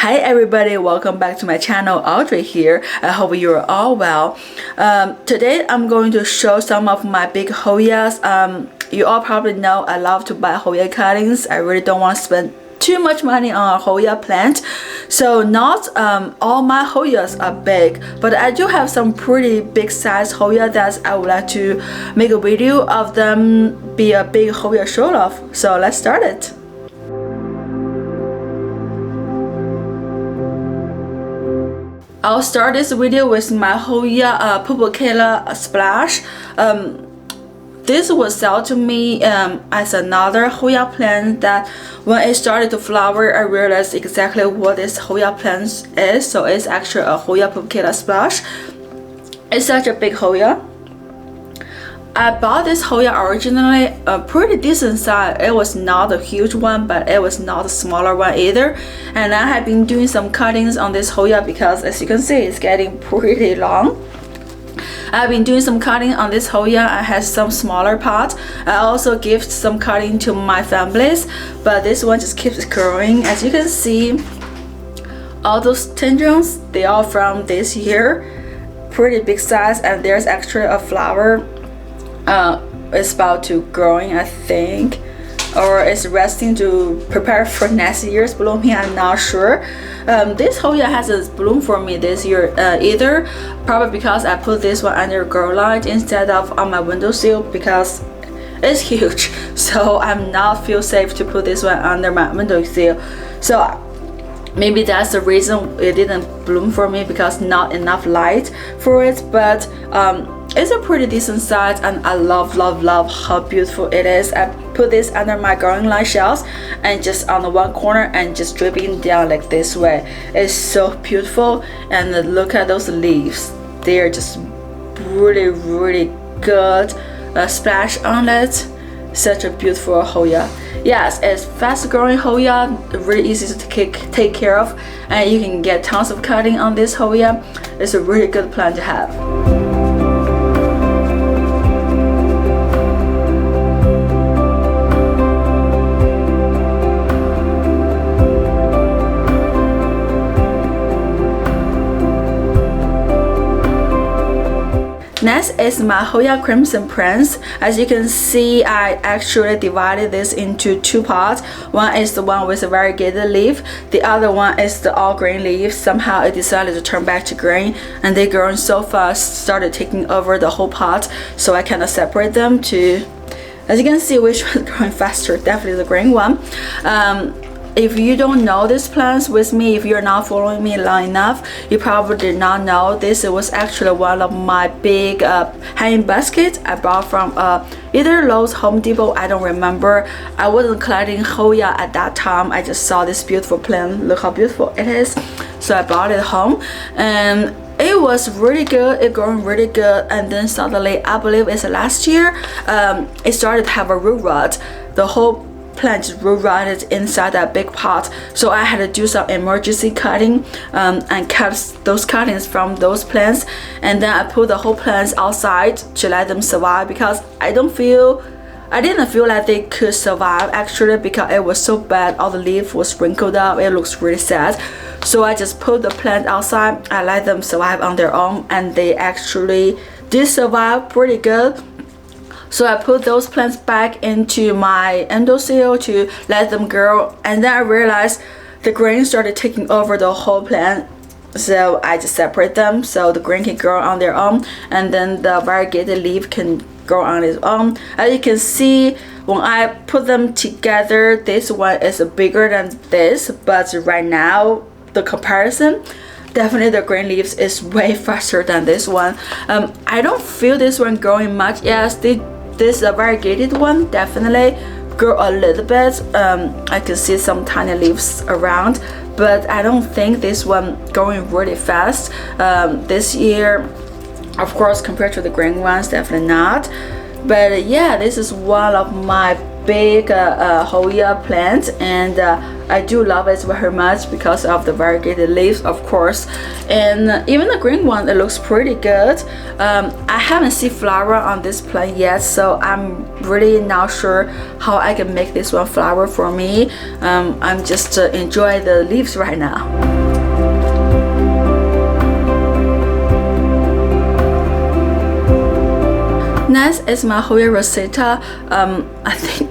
Hi everybody, welcome back to my channel. Audrey here. I hope you're all well. Today I'm going to show some of my big Hoyas. You all probably know I love to buy Hoya cuttings. I really don't want to spend too much money on a Hoya plant, so not all my Hoyas are big, but I do have some pretty big size Hoya that I would like to make a video of them be a big Hoya show off. So let's start it. I'll start this video with my Hoya POA Splash. This was sold to me as another Hoya plant that when it started to flower, I realized exactly what this Hoya plant is. So it's actually a Hoya POA Splash. It's such a big Hoya. I bought this Hoya originally a pretty decent size. It was not a huge one, but it was not a smaller one either. And I have been doing some cuttings on this Hoya because, as you can see, it's getting pretty long. I've been doing some cutting on this Hoya. I had some smaller pots. I also give some cutting to my families, but this one just keeps growing. As you can see, all those tendrils, they are from this year. Pretty big size, and there's actually a flower. It's about to growing, I think, or it's resting to prepare for next year's blooming. I'm not sure. This Hoya hasn't bloomed for me this year either, probably because I put this one under grow light instead of on my windowsill because it's huge, so I'm not feel safe to put this one under my windowsill. So maybe that's the reason it didn't bloom for me, because not enough light for it. But it's a pretty decent size, and I love how beautiful it is. I put this under my growing light shelves and just on the one corner and just dripping down like this way. It's so beautiful. And look at those leaves, they're just really good splash on it. Such a beautiful Hoya. Yes, it's fast growing Hoya, really easy to take care of, and you can get tons of cutting on this Hoya. It's a really good plant to have. Next is my Hoya Crimson Prince. As you can see, I actually divided this into two parts. One is the one with a variegated leaf. The other one is the all green leaf. Somehow it decided to turn back to green, and they growing so fast, started taking over the whole pot. So I kind of separate them to, as you can see, which one is growing faster. Definitely the green one. If you don't know these plants with me, if you're not following me long enough, you probably did not know this was actually one of my big hanging baskets I bought from either Lowe's, Home Depot, I don't remember. I wasn't collecting Hoya at that time. I just saw this beautiful plant. Look how beautiful it is. So I brought it home, and it was really good. It growing really good. And then suddenly, I believe it's last year, it started to have a root rot. The whole plant root rotted inside that big pot, so I had to do some emergency cutting and cut those cuttings from those plants, and then I put the whole plants outside to let them survive, because I didn't feel like they could survive actually, because it was so bad. All the leaf was wrinkled up. It looks really sad. So I just put the plant outside. I let them survive on their own, and they actually did survive pretty good. So I put those plants back into my windowsill to let them grow, and then I realized the green started taking over the whole plant. So I just separate them so the green can grow on their own, and then the variegated leaf can grow on its own. As you can see, when I put them together, this one is bigger than this, but right now the comparison, definitely the green leaves is way faster than this one. I don't feel this one growing much. Yes, this variegated one definitely grow a little bit. I can see some tiny leaves around, but I don't think this one growing really fast this year. Of course, compared to the green ones, definitely not. But yeah, this is one of my big Hoya plant, and I do love it very much because of the variegated leaves, of course, and even the green one, it looks pretty good. I haven't seen flower on this plant yet, so I'm really not sure how I can make this one flower for me. I'm just enjoying the leaves right now. Next is my Hoya Roseta.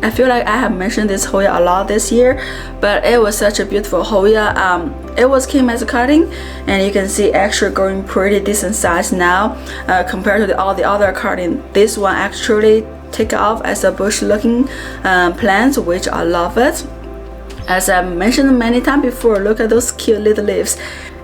I feel like I have mentioned this Hoya a lot this year, but it was such a beautiful Hoya. It came as a cutting, and you can see actually growing pretty decent size now compared to all the other cutting. This one actually take off as a bush looking plant, which I love it. As I mentioned many times before, look at those cute little leaves.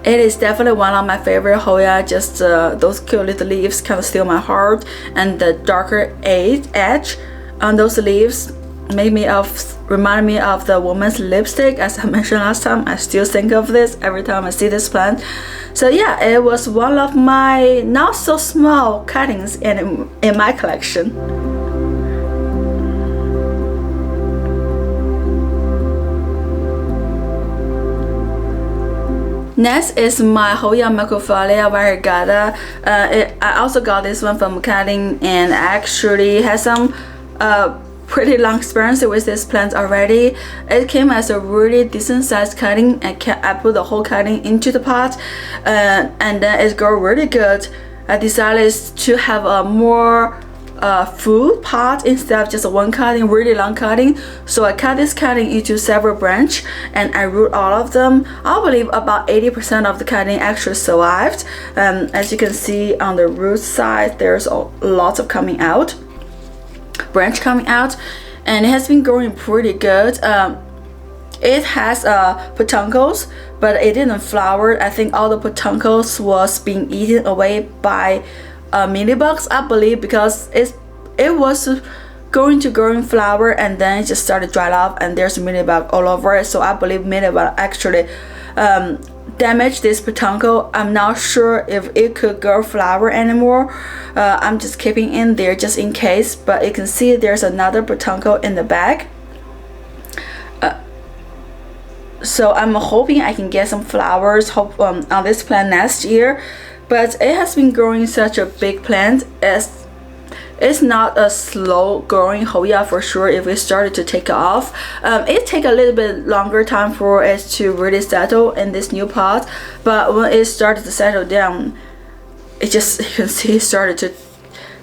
It is definitely one of my favorite Hoya. Just those cute little leaves kind of steal my heart, and the darker edge on those leaves remind me of the woman's lipstick. As I mentioned last time, I still think of this every time I see this plant. So yeah, it was one of my not so small cuttings in my collection. Next is my Hoya macrophylla variegata. I also got this one from cutting, and actually has some pretty long experience with this plant already. It came as a really decent sized cutting, and I put the whole cutting into the pot, and then it grew really good. I decided to have a more full pot instead of just one cutting, really long cutting. So I cut this cutting into several branches, and I root all of them. I believe about 80% of the cutting actually survived. As you can see on the root side, there's lots of branch coming out, and it has been growing pretty good. It has peduncles, but it didn't flower. I think all the peduncles was being eaten away by mealybugs, I believe, because it was going to growing flower, and then it just started dry off, and there's mealybug all over it. So I believe mealybug actually damaged this peduncle. I'm not sure if it could grow flower anymore. I'm just keeping in there just in case, but you can see there's another peduncle in the back. So I'm hoping I can get some flowers on this plant next year. But it has been growing such a big plant. It's not a slow growing Hoya for sure. If it started to take off, it take a little bit longer time for it to really settle in this new pot. But when it started to settle down, you can see it started to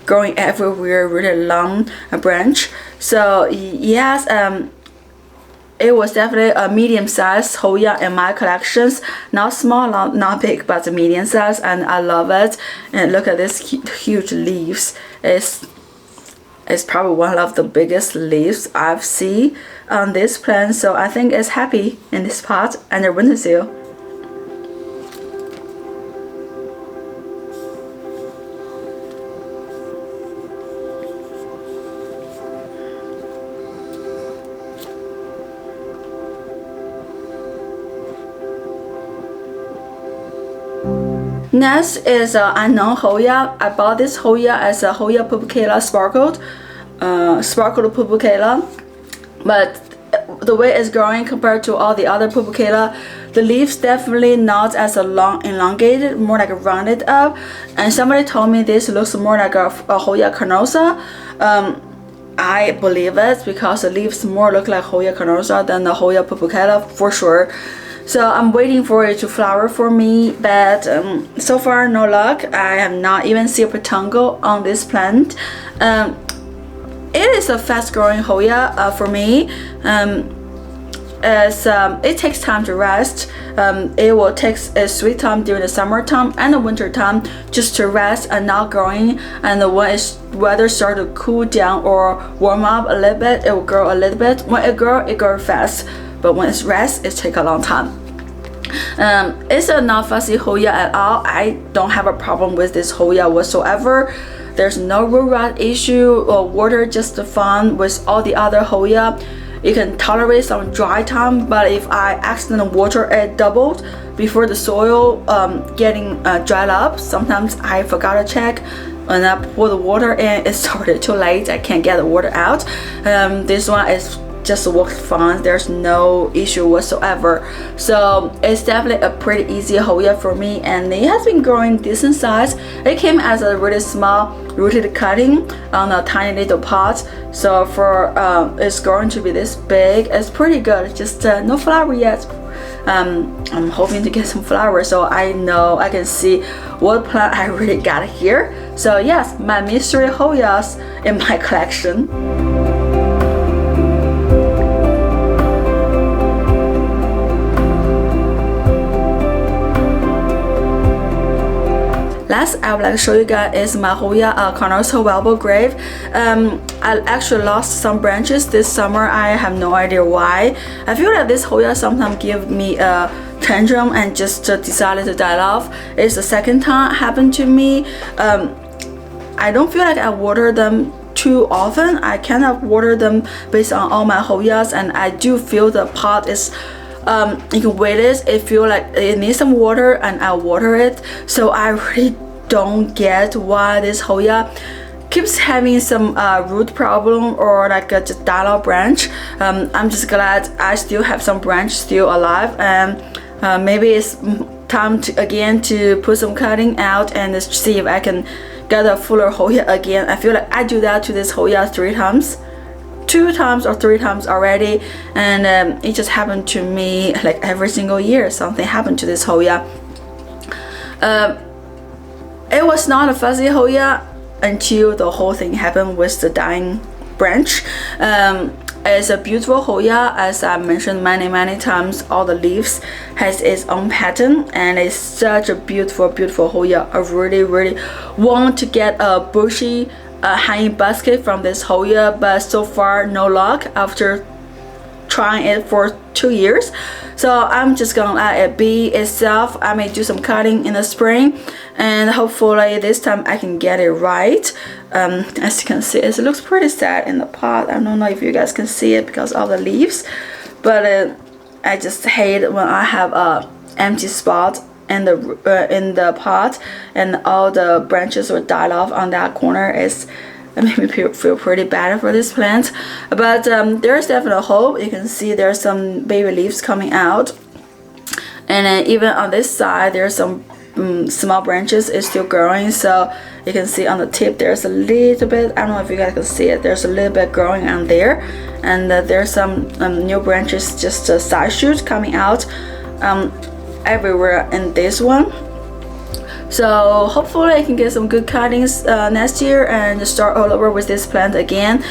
growing everywhere, really long branch. So yes, it was definitely a medium-sized Hoya in my collections. Not small, not big, but medium size, and I love it. And look at this huge leaves. It's probably one of the biggest leaves I've seen on this plant. So I think it's happy in this pot under windowsill. Next is unknown Hoya. I bought this Hoya as a Hoya pubicalyx sparkled pubicalyx, but the way it's growing compared to all the other pubicalyx, the leaves definitely not as elongated, more like rounded up. And somebody told me this looks more like a Hoya carnosa. I believe it because the leaves more look like Hoya carnosa than the Hoya pubicalyx for sure. So I'm waiting for it to flower for me, but so far no luck. I have not even seen a peduncle on this plant. It is a fast growing Hoya for me. It takes time to rest. It will take a sweet time during the summertime and the winter time just to rest and not growing. And when its weather start to cool down or warm up a little bit, it will grow a little bit. When it grows fast, but when it's rest, it takes a long time. It's a not fussy Hoya at all. I don't have a problem with this Hoya whatsoever. There's no root rot issue or water just fine with all the other Hoya. You can tolerate some dry time, but if I accidentally water it doubled before the soil getting dried up, sometimes I forgot to check when I pour the water in, it started too late. I can't get the water out. This one is just works fine. There's no issue whatsoever. So it's definitely a pretty easy Hoya for me, and it has been growing decent size. It came as a really small rooted cutting on a tiny little pot. So for it's going to be this big, it's pretty good. Just no flower yet. I'm hoping to get some flowers, so I know I can see what plant I really got here. So yes, my mystery Hoyas in my collection. Last, I would like to show you guys is my Hoya Caroso Blugrave. I actually lost some branches this summer. I have no idea why. I feel like this Hoya sometimes give me a tantrum and just decided to die off. It's the second time it happened to me. I don't feel like I water them too often. I cannot water them based on all my Hoyas, and I do feel the pot is you can wait it feel like it needs some water, and I water it. So I really don't get why this Hoya keeps having some root problem or like a just dialogue branch. I'm just glad I still have some branch still alive, and maybe it's time to again to put some cutting out and see if I can get a fuller Hoya again. I feel like I do that to this Hoya 2 times or 3 times already, and it just happened to me like every single year. Something happened to this Hoya. It was not a fuzzy Hoya until the whole thing happened with the dying branch. It's a beautiful Hoya, as I mentioned many times. All the leaves has its own pattern, and it's such a beautiful Hoya. I really want to get a bushy hanging basket from this Hoya, but so far no luck after trying it for 2 years. So I'm just gonna let it be itself. I may do some cutting in the spring, and hopefully this time I can get it right. As you can see, it looks pretty sad in the pot. I don't know if you guys can see it because of the leaves, but I just hate when I have a empty spot in the pot and all the branches will die off on that corner. It made me feel pretty bad for this plant, but there's definitely hope. You can see there's some baby leaves coming out, and then even on this side there's some small branches is still growing. So you can see on the tip there's a little bit, I don't know if you guys can see it, there's a little bit growing on there, and there's some new branches, just side shoots coming out everywhere in this one. So hopefully I can get some good cuttings next year and start all over with this plant again.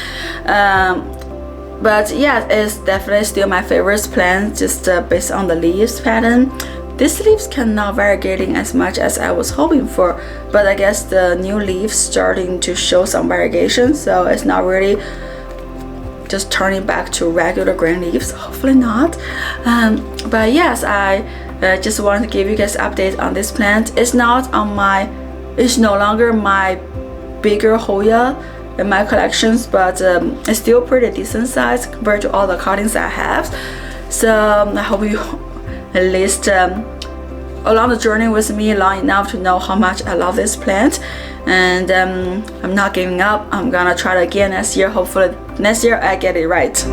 But yeah, it's definitely still my favorite plant, just based on the leaves pattern. These leaves cannot variegating as much as I was hoping for, but I guess the new leaves starting to show some variegation, so it's not really just turning back to regular green leaves. Hopefully not. But yes, I just wanted to give you guys an update on this plant. It's no longer my bigger Hoya in my collections, but it's still pretty decent size compared to all the cuttings I have. So I hope you at least along the journey with me long enough to know how much I love this plant, and I'm not giving up. I'm gonna try it again next year. Hopefully next year I get it right.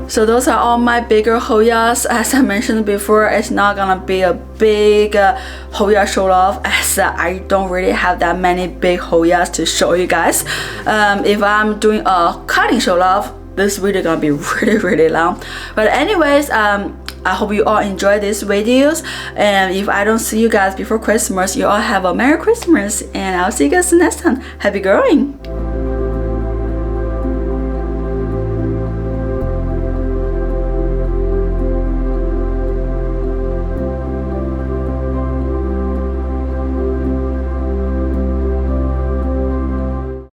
So those are all my bigger Hoyas. As I mentioned before, it's not gonna be a big Hoya show off, as I don't really have that many big Hoyas to show you guys. If I'm doing a cutting show off, this video gonna be really long. But anyways, I hope you all enjoy these videos, and if I don't see you guys before Christmas, you all have a Merry Christmas, and I'll see you guys next time. Happy growing!